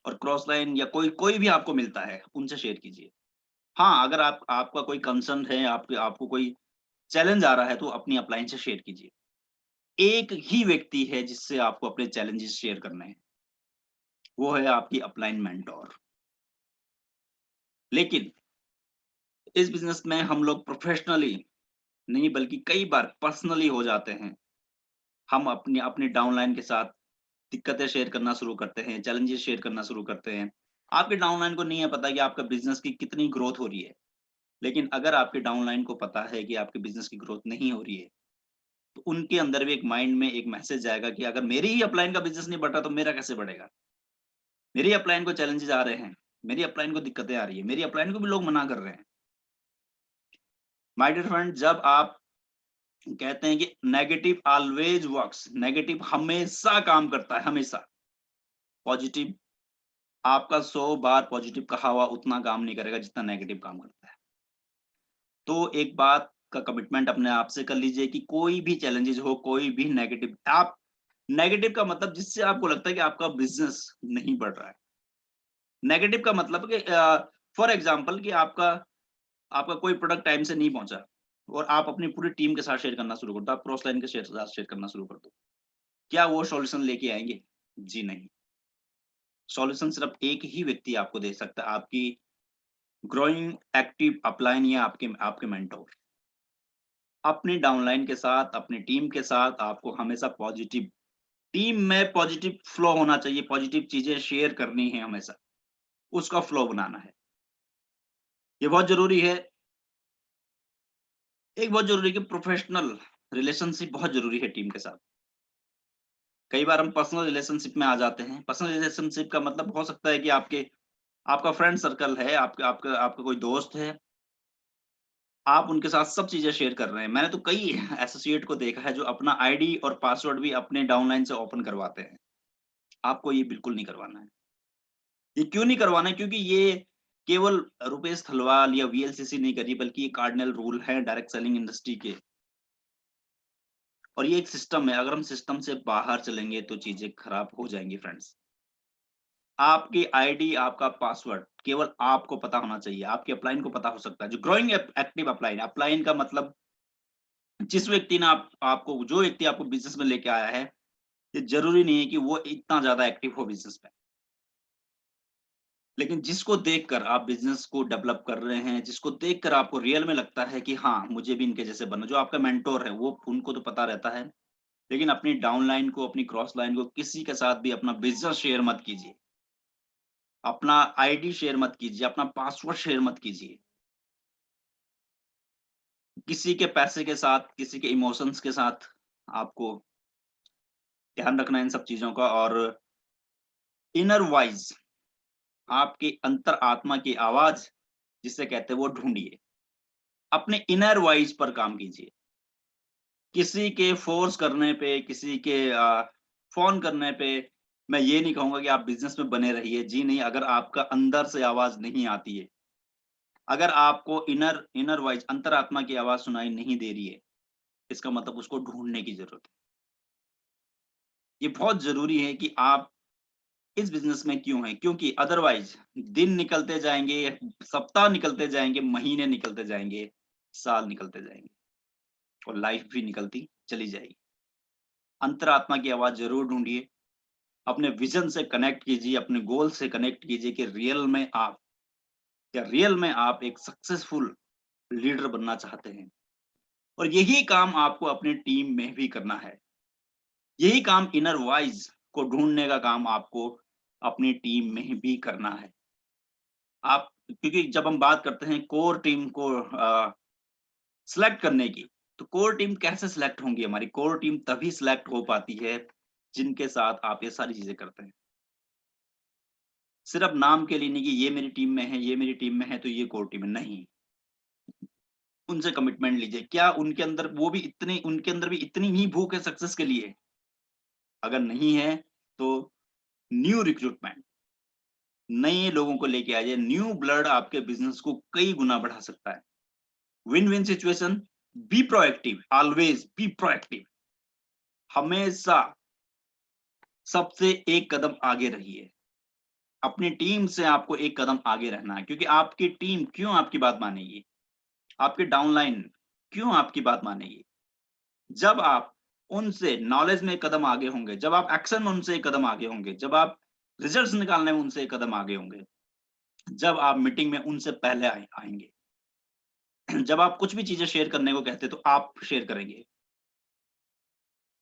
और क्रॉस लाइन या कोई कोई भी आपको मिलता है, उनसे शेयर कीजिए। हाँ, अगर आपका कोई कंसर्न है, आपको कोई चैलेंज आ रहा है, तो अपनी अपलाइन से शेयर कीजिए। एक ही व्यक्ति है जिससे आपको अपने चैलेंजेस शेयर करने हैं, वो है आपकी अपलाइन मेंटोर। लेकिन इस बिज़नेस में हम लोग प्रोफेशनली नहीं बल्कि कई बार पर्सनली हो जाते हैं। हम अपनी अपनी डाउनलाइन के साथ दिक्कतें शेयर करना शुरू करते हैं, चैलेंजेस शेयर करना शुरू करते हैं। आपके डाउनलाइन को नहीं है पता कि आपका बिज़नेस की कितनी ग्रोथ हो रही है। लेकिन अगर आपके डाउनलाइन को पता है कि आपके बिज़नेस की ग्रोथ नहीं हो रही है, तो उनके अंदर भी एक माइंड में एक मैसेज जाएगा कि अगर मेरी ही अपलाइन का बिज़नेस नहीं बढ़ रहा तो मेरा कैसे बढ़ेगा? मेरी अपलाइन को चैलेंजेस आ रहे हैं, मेरी अपलाइन को दिक्कतें आ रही है, मेरी अपलाइन को भी लोग मना कर रहे हैं। माय डियर फ्रेंड, जब आप कहते हैं कि नेगेटिव ऑलवेज वर्क्स, नेगेटिव हमेशा काम करता है, हमेशा। पॉजिटिव, आपका 100 बार पॉजिटिव कहा हुआ उतना काम नहीं करेगा जितना नेगेटिव काम करता है। तो एक बात का कमिटमेंट अपने आप से कर लीजिए कि कोई भी चैलेंजेस हो, कोई भी नेगेटिव, आप नेगेटिव का मतलब जिससे आपको लगता है कि आपका बिज़नेस नहीं बढ़ रहा है। नेगेटिव का मतलब कि फॉर एग्ज़ाम्पल कि आपका आपका कोई प्रोडक्ट टाइम से नहीं पहुँचा और आप अपनी पूरी टीम के साथ शेयर करना शुरू कर दो, आप क्रॉस लाइन के साथ शेयर करना शुरू कर दो। क्या वो सॉल्यूशन लेके आएँगे? जी नहीं। सॉल्यूशन सिर्फ़ एक ही व्यक्ति आपको दे सकता है, आपकी ग्रोइंग एक्टिव अपलाइन या आपके आपके मेंटर। अपनी डाउनलाइन के साथ, अपनी टीम के साथ आपको हमेशा पॉजिटिव, टीम में पॉजिटिव फ्लो होना चाहिए, पॉजिटिव चीज़ें शेयर करनी है हमेशा, उसका फ्लो बनाना है। ये बहुत ज़रूरी है। एक बहुत ज़रूरी है कि प्रोफ़ेशनल रिलेशनशिप बहुत ज़रूरी है टीम के साथ। कई बार हम पर्सनल रिलेशनशिप में आ जाते हैं। पर्सनल रिलेशनशिप का मतलब हो सकता है कि आपका फ्रेंड सर्कल है, आपका आपका आपका कोई दोस्त है, आप उनके साथ सब चीज़ें शेयर कर रहे हैं। मैंने तो कई एसोसिएट को देखा है जो अपना आईडी और पासवर्ड भी अपने डाउनलाइन से ओपन करवाते हैं। आपको ये बिल्कुल नहीं करवाना है। ये क्यों नहीं करवाना है? क्योंकि ये केवल रुपेश थलवाल या वीएलसीसी नहीं कर रही, बल्कि ये कार्डिनल रूल है डायरेक्ट सेलिंग इंडस्ट्री के। और ये एक सिस्टम है, अगर हम सिस्टम से बाहर चलेंगे तो चीज़ें खराब हो जाएँगी फ्रेंड्स। आपकी आईडी, आपका पासवर्ड केवल आपको पता होना चाहिए, आपके अपलाइन को पता हो सकता है। जो ग्रोइंग एक्टिव अपलाइन, अपलाइन का मतलब जिस व्यक्ति ने आपको, जो व्यक्ति आपको बिज़नेस में लेके आया है, ये जरूरी नहीं है कि वो इतना ज्यादा एक्टिव हो बिजनेस में, लेकिन जिसको देखकर आप बिजनेस को डेवलप कर रहे हैं, जिसको देखकर आपको रियल में लगता है कि हाँ, मुझे भी इनके जैसे बनना, जो आपका मेंटोर है, वो उनको तो पता रहता है, लेकिन अपनी डाउन लाइन को, अपनी क्रॉस लाइन को किसी के साथ भी अपना बिज़नेस शेयर मत कीजिए। अपना आईडी शेयर मत कीजिए, अपना पासवर्ड शेयर मत कीजिए। किसी के पैसे के साथ, किसी के इमोशंस के साथ आपको ध्यान रखना है इन सब चीज़ों का। और इनर वॉइस, आपकी अंतर आत्मा की आवाज़ जिसे कहते हैं, वो ढूँढिए। अपने इनर वॉइस पर काम कीजिए। किसी के फ़ोर्स करने पे, किसी के फ़ोन करने पे मैं ये नहीं कहूँगा कि आप बिज़नेस में बने रहिए। जी नहीं, अगर आपका अंदर से आवाज़ नहीं आती है, अगर आपको इनर इनर वॉइस, अंतरात्मा की आवाज़ सुनाई नहीं दे रही है, इसका मतलब उसको ढूँढने की ज़रूरत है। ये बहुत ज़रूरी है कि आप इस बिज़नेस में क्यों हैं? क्योंकि अदरवाइज़ दिन निकलते जाएँगे, सप्ताह निकलते जाएँगे, महीने निकलते जाएँगे, साल निकलते जाएँगे और लाइफ़ भी निकलती चली जाएगी। अंतरात्मा की आवाज़ ज़रूर ढूँढिए। अपने विज़न से कनेक्ट कीजिए, अपने गोल से कनेक्ट कीजिए कि रियल में आप एक सक्सेसफुल लीडर बनना चाहते हैं। और यही काम आपको अपनी टीम में भी करना है। यही काम इनर वॉइस को ढूँढने का काम आपको अपनी टीम में भी करना है। आप क्योंकि जब हम बात करते हैं कोर टीम को सिलेक्ट करने की, तो कोर टीम कैसे सिलेक्ट होंगी? हमारी कोर टीम तभी सिलेक्ट हो पाती है, जिनके साथ आप ये सारी चीज़ें करते हैं। सिर्फ नाम के लिए नहीं कि ये मेरी टीम में है, ये मेरी टीम में है, तो ये कोर टीम है, नहीं। उनसे कमिटमेंट लीजिए। क्या उनके अंदर भी इतनी ही भूख है सक्सेस के लिए? अगर नहीं है, तो न्यू रिक्रूटमेंट, नए लोगों को लेके आइए। न्यू ब्लड आपके बिज़नेस को कई गुना बढ़ा सकता है। Win win situation, be proactive, always be proactive. हमेशा सबसे एक कदम आगे रहिए। अपनी टीम से आपको एक कदम आगे रहना है, क्योंकि आपकी टीम क्यों आपकी बात मानेगी? आपकी डाउनलाइन क्यों आपकी बात मानेगी? जब आप उनसे नॉलेज में एक कदम आगे होंगे, जब आप एक्शन में उनसे एक कदम आगे होंगे, जब आप रिजल्ट्स निकालने में उनसे एक कदम आगे होंगे, जब आप मीटिंग में उनसे पहले आएँगे, जब आप कुछ भी चीज़ें शेयर करने को कहते हैं, तो आप शेयर करेंगे।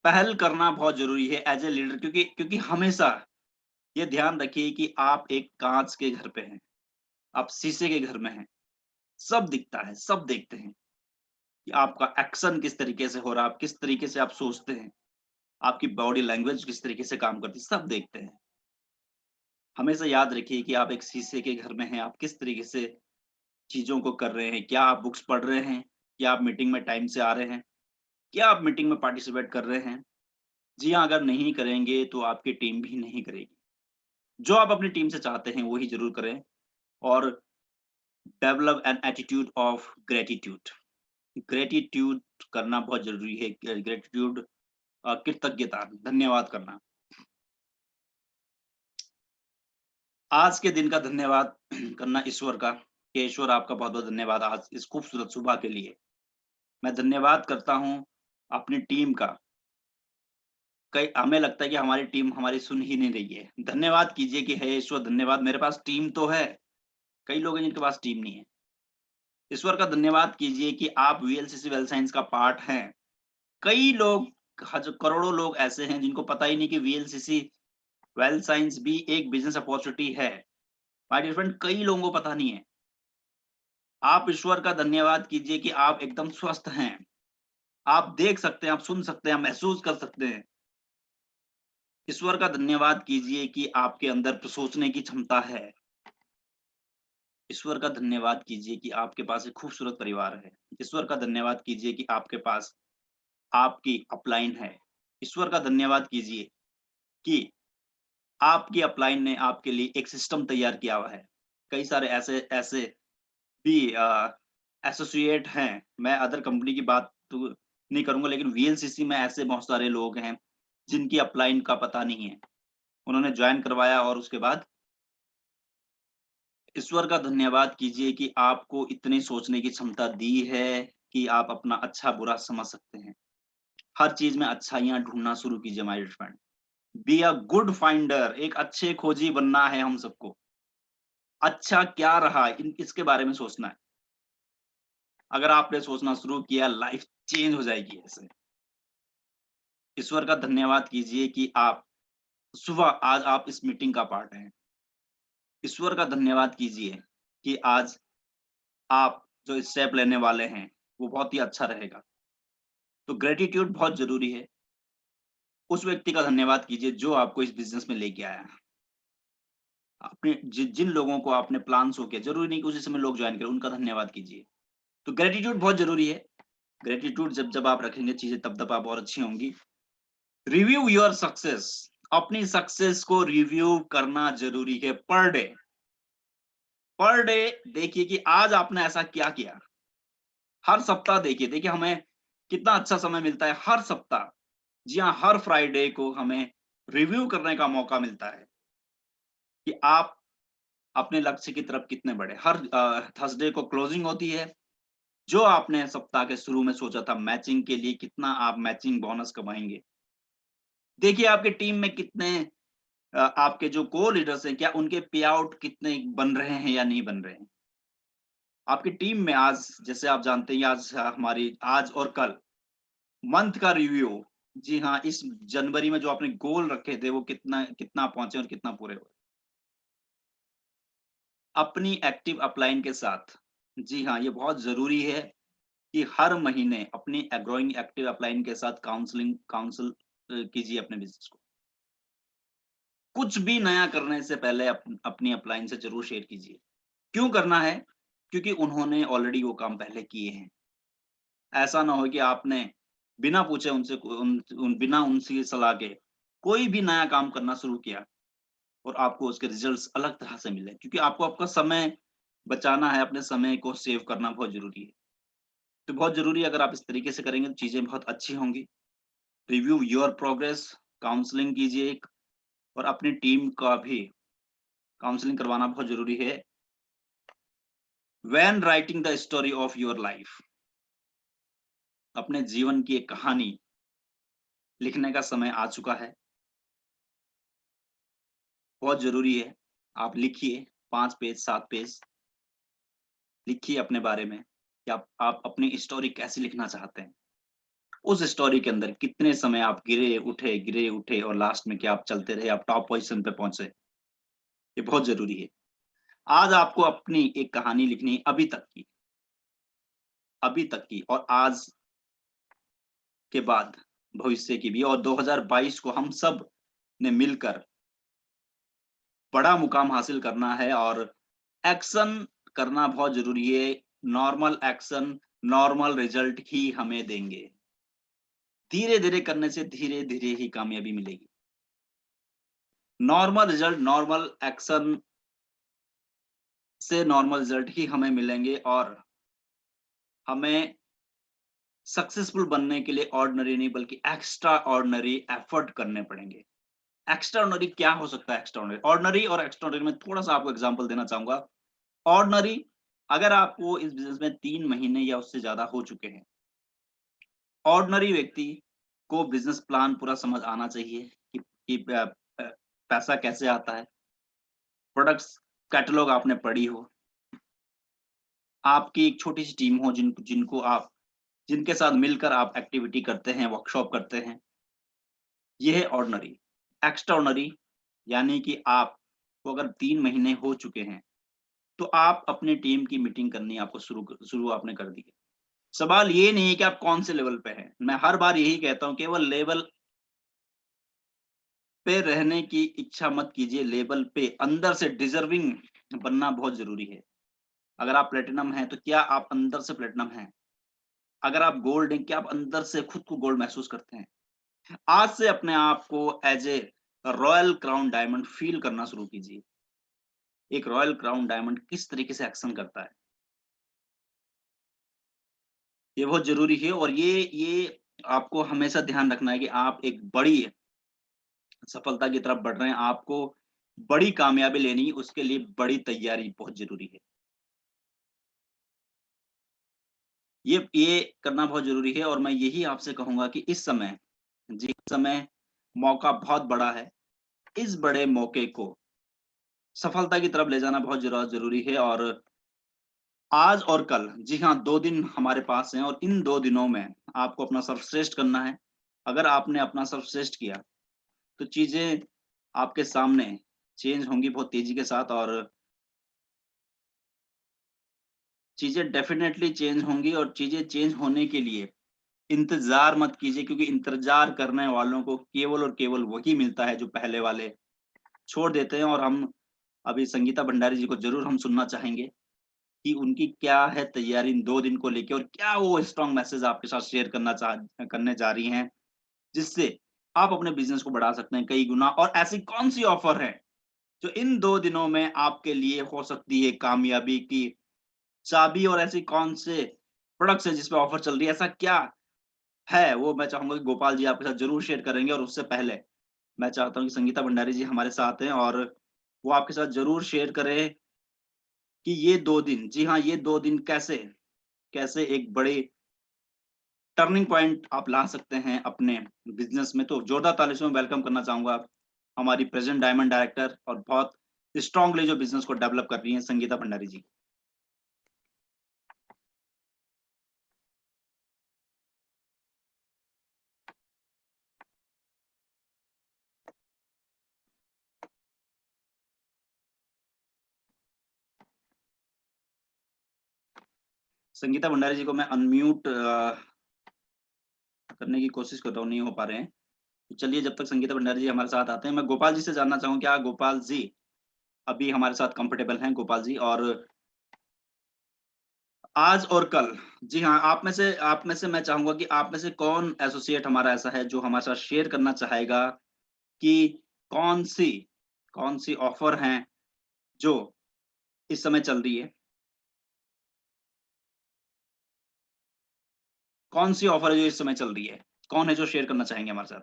पहल करना बहुत ज़रूरी है एज़ अ लीडर, क्योंकि हमेशा ये ध्यान रखिए कि आप एक काँच के घर पे हैं, आप शीशे के घर में हैं। सब दिखता है, सब देखते हैं कि आपका एक्शन किस तरीके से हो रहा है, आप किस तरीके से आप सोचते हैं, आपकी बॉडी लैंग्वेज किस तरीके से काम करती है, सब देखते हैं। हमेशा याद रखिए कि आप एक शीशे के घर में हैं, आप किस तरीके से चीज़ों को कर रहे हैं, क्या आप बुक्स पढ़ रहे हैं? क्या आप मीटिंग में टाइम से आ रहे हैं? क्या आप मीटिंग में पार्टिसिपेट कर रहे हैं? जी हाँ, अगर नहीं करेंगे तो आपकी टीम भी नहीं करेगी। जो आप अपनी टीम से चाहते हैं वही ज़रूर करें। और develop an attitude of gratitude. Gratitude करना बहुत ज़रूरी है। ग्रैटिट्यूड कृतज्ञता, धन्यवाद करना। आज के दिन का धन्यवाद करना ईश्वर का, कि ईश्वर आपका बहुत-बहुत धन्यवाद आज इस खूबसूरत सुबह के लिए। मैं धन्यवाद करता हूँ अपनी टीम का। कई हमें लगता है कि हमारी टीम हमारी सुन ही नहीं रही है। धन्यवाद कीजिए कि हे ईश्वर धन्यवाद, मेरे पास टीम तो है। कई लोग हैं जिनके पास टीम नहीं है। ईश्वर का धन्यवाद कीजिए कि आप वीएलसीसी वेल साइंस का पार्ट हैं। कई लोग, करोड़ों लोग ऐसे हैं जिनको पता ही नहीं कि वीएलसीसी वेल साइंस भी एक बिज़नेस अपॉर्च्युनिटी है। माय डियर फ्रेंड, कई लोगों को पता नहीं है। आप ईश्वर का धन्यवाद कीजिए कि आप एकदम स्वस्थ हैं। आप देख सकते हैं, आप सुन सकते हैं, आप महसूस कर सकते हैं। ईश्वर का धन्यवाद कीजिए कि आपके अंदर सोचने की क्षमता है। ईश्वर का धन्यवाद कीजिए कि आपके पास एक खूबसूरत परिवार है। ईश्वर का धन्यवाद कीजिए कि आपके पास आपकी अपलाइन है। ईश्वर का धन्यवाद कीजिए कि आपकी अपलाइन ने आपके लिए एक सिस्टम तैयार किया हुआ है। कई सारे ऐसे ऐसे भी एसोसिएट हैं, मैं अदर कंपनी की बात तो नहीं करूँगा, लेकिन वीएलसीसी में ऐसे बहुत सारे लोग हैं, जिनकी अपलाइन का पता नहीं है। उन्होंने जॉइन करवाया और उसके बाद ईश्वर का धन्यवाद कीजिए कि आपको इतनी सोचने की क्षमता दी है कि आप अपना अच्छा-बुरा समझ सकते हैं। हर चीज़ में अच्छाइयाँ ढूँढना शुरू कीजिए my dear friend. Be a good finder, एक अच्छे खोजी बनना है हम सबको। अच्छा क्या रहा इसके बारे में सोचना है। अगर आपने सोचना शुरू किया, लाइफ चेंज हो जाएगी ऐसे। ईश्वर का धन्यवाद कीजिए कि आप सुबह आज आप इस मीटिंग का पार्ट हैं। ईश्वर का धन्यवाद कीजिए कि आज आप जो स्टेप लेने वाले हैं वो बहुत ही अच्छा रहेगा। तो ग्रेटिट्यूड बहुत जरूरी है। उस व्यक्ति का धन्यवाद कीजिए जो आपको इस बिजनेस में लेके आया। अपने जिन लोगों को आपने प्लान शो किया, जरूरी नहीं कि उसी समय लोग ज्वाइन करें, उनका धन्यवाद कीजिए। तो ग्रेटिट्यूड बहुत जरूरी है। ग्रेटिट्यूड जब जब आप रखेंगे चीजें, तब तब आप और अच्छी होंगी। रिव्यू योर सक्सेस, अपनी सक्सेस को रिव्यू करना जरूरी है। पर डे देखिए कि आज आपने ऐसा क्या किया। हर सप्ताह देखिए हमें कितना अच्छा समय मिलता है हर सप्ताह। जी हाँ, हर फ्राइडे को हमें रिव्यू करने का मौका मिलता है कि आप अपने लक्ष्य की तरफ कितने बढ़े। हर थर्सडे को क्लोजिंग होती है। जो आपने सप्ताह के शुरू में सोचा था मैचिंग के लिए, कितना आप मैचिंग बोनस कमाएंगे। देखिए आपके टीम में कितने आपके जो को लीडर्स हैं, क्या उनके पे आउट कितने बन रहे हैं या नहीं बन रहे हैं। आपकी टीम में आज, जैसे आप जानते हैं, आज हमारी आज और कल मंथ का रिव्यू। जी हाँ, इस जनवरी में जो आपने गोल रखे थे वो कितना कितना पहुंचे और कितना पूरे हुए। अपनी एक्टिव अपलाइन के साथ, जी हाँ, ये बहुत जरूरी है कि हर महीने अपनी ग्रोइंग एक्टिव अपलाइन के साथ काउंसिल कीजिए अपने बिजनेस को। कुछ भी नया करने से पहले अपनी अपलाइन से जरूर शेयर कीजिए। क्यों करना है? क्योंकि उन्होंने ऑलरेडी वो काम पहले किए हैं। ऐसा ना हो कि आपने बिना पूछे उनसे बिना उनकी सलाह के कोई भी नया काम करना शुरू किया और आपको उसके रिजल्ट्स अलग तरह से मिले। क्योंकि आपको आपका समय बचाना है, अपने समय को सेव करना बहुत जरूरी है। तो बहुत जरूरी है, अगर आप इस तरीके से करेंगे तो चीजें बहुत अच्छी होंगी। रिव्यू योर प्रोग्रेस, काउंसलिंग कीजिए एक, और अपनी टीम का भी काउंसलिंग करवाना बहुत जरूरी है। When writing the story of your life, अपने जीवन की एक कहानी लिखने का समय आ चुका है। बहुत जरूरी है, आप लिखिए 5 पेज 7 पेज लिखिए अपने बारे में कि आप अपनी स्टोरी कैसे लिखना चाहते हैं। उस स्टोरी के अंदर कितने समय आप गिरे उठे और लास्ट में क्या आप चलते रहे, आप टॉप पोजीशन पे पहुंचे। ये बहुत जरूरी है। आज आपको अपनी एक कहानी लिखनी है, अभी तक की और आज के बाद भविष्य की भी। और 2022 को हम सब ने मिलकर बड़ा मुकाम हासिल करना है और एक्शन करना बहुत जरूरी है। नॉर्मल एक्शन नॉर्मल रिजल्ट ही हमें देंगे। धीरे धीरे करने से धीरे धीरे ही कामयाबी मिलेगी। नॉर्मल रिजल्ट नॉर्मल एक्शन से नॉर्मल रिजल्ट ही हमें मिलेंगे और हमें सक्सेसफुल बनने के लिए ऑर्डिनरी नहीं बल्कि एक्स्ट्रा ऑर्डिनरी एफर्ट करने पड़ेंगे। एक्स्ट्रा ऑर्डिनरी क्या हो सकता है? एक्स्ट्रा ऑर्डिनरी, ऑर्डिनरी और एक्स्ट्रा ऑर्डिनरी में थोड़ा सा आपको एग्जांपल देना चाहूंगा। ऑर्डिनरी, अगर आपको इस बिजनेस में 3 महीने या उससे ज्यादा हो चुके हैं, ऑर्डिनरी व्यक्ति को बिजनेस प्लान पूरा समझ आना चाहिए कि पैसा कैसे आता है। प्रोडक्ट्स कैटलॉग आपने पढ़ी हो, आपकी एक छोटी सी टीम हो जिनके साथ मिलकर आप एक्टिविटी करते हैं, वर्कशॉप करते हैं। ये है ऑर्डिनरी। एक्स्ट्रा ऑर्डिनरी यानी कि आपको अगर 3 महीने हो चुके हैं तो आप अपनी टीम की मीटिंग करनी आपको शुरू आपने कर दी है। सवाल ये नहीं है कि आप कौन से लेवल पे हैं। मैं हर बार यही कहता हूं, केवल लेवल पे रहने की इच्छा मत कीजिए, लेवल पे अंदर से डिजर्विंग बनना बहुत जरूरी है। अगर आप प्लेटिनम हैं तो क्या आप अंदर से प्लेटिनम हैं? अगर आप गोल्ड हैं, क्या आप अंदर से खुद को गोल्ड महसूस करते हैं? आज से अपने आप को as a royal crown diamond feel करना शुरू कीजिए। एक रॉयल क्राउन डायमंड किस तरीके से एक्शन करता है, ये बहुत जरूरी है। और ये आपको हमेशा ध्यान रखना है कि आप एक बड़ी सफलता की तरफ बढ़ रहे हैं। आपको बड़ी कामयाबी लेनी, उसके लिए बड़ी तैयारी बहुत जरूरी है। ये करना बहुत जरूरी है। और मैं यही आपसे कहूंगा कि इस समय, जी, इस समय मौका बहुत बड़ा है। इस बड़े मौके को सफलता की तरफ ले जाना बहुत जरूरी है। और आज और कल, जी हाँ, 2 दिन हमारे पास हैं और इन 2 दिनों में आपको अपना सर्वश्रेष्ठ करना है। अगर आपने अपना सर्वश्रेष्ठ किया, तो चीज़ें आपके सामने चेंज होंगी बहुत तेज़ी के साथ, और चीज़ें डेफ़िनेटली चेंज होंगी। और चीज़ें चेंज होने के लिए इंतज़ार मत कीजिए, क्योंकि इंतज़ार करने वालों को केवल और केवल वही मिलता है जो पहले वाले छोड़ देते हैं। और हम अभी संगीता भंडारी जी को ज़रूर हम सुनना चाहेंगे कि उनकी क्या है तैयारी इन 2 दिन को लेके, और क्या वो स्ट्रॉन्ग मैसेज आपके साथ शेयर करने जा रही हैं, जिससे आप अपने बिज़नेस को बढ़ा सकते हैं कई गुना। और ऐसी कौन-सी ऑफ़र है, जो इन 2 दिनों में आपके लिए हो सकती है कामयाबी की चाबी, और ऐसी कौन से प्रोडक्ट्स हैं जिस पे ऑफ़र चल रही है? ऐसा क्या है, वो मैं चाहूँगा कि गोपाल जी आपके साथ ज़रूर शेयर करेंगे। और उससे पहले मैं चाहता हूँ कि संगीता भंडारी जी हमारे साथ हैं, और वो आपके साथ ज़रूर शेयर करें कि ये 2 दिन, जी हाँ, ये 2 दिन कैसे कैसे एक बड़ी टर्निंग पॉइंट आप ला सकते हैं अपने बिज़नेस में। तो जोरदार ताली से मैं वेलकम करना चाहूँगा हमारी प्रेज़ेंट डायमंड डायरेक्टर और बहुत स्ट्रॉन्गली जो बिज़नेस को डेवलप कर रही हैं, संगीता भंडारी जी। संगीता भंडारी जी को मैं अनम्यूट करने की कोशिश कर रहा हूँ, नहीं हो पा रहे हैं। तो चलिए, जब तक संगीता भंडारी जी हमारे साथ आते हैं, मैं गोपाल जी से जानना चाहूँ, क्या गोपाल जी अभी हमारे साथ कंफर्टेबल हैं गोपाल जी? और आज और कल, जी हाँ, आप में से मैं चाहूँगा कि आप में से कौन एसोसिएट हमारा ऐसा है जो हमारे साथ शेयर करना चाहेगा कि कौन-सी कौन-सी ऑफ़र हैं जो इस समय चल रही है? कौन-सी ऑफ़र है जो इस समय चल रही है? कौन है जो शेयर करना चाहेंगे हमारे साथ?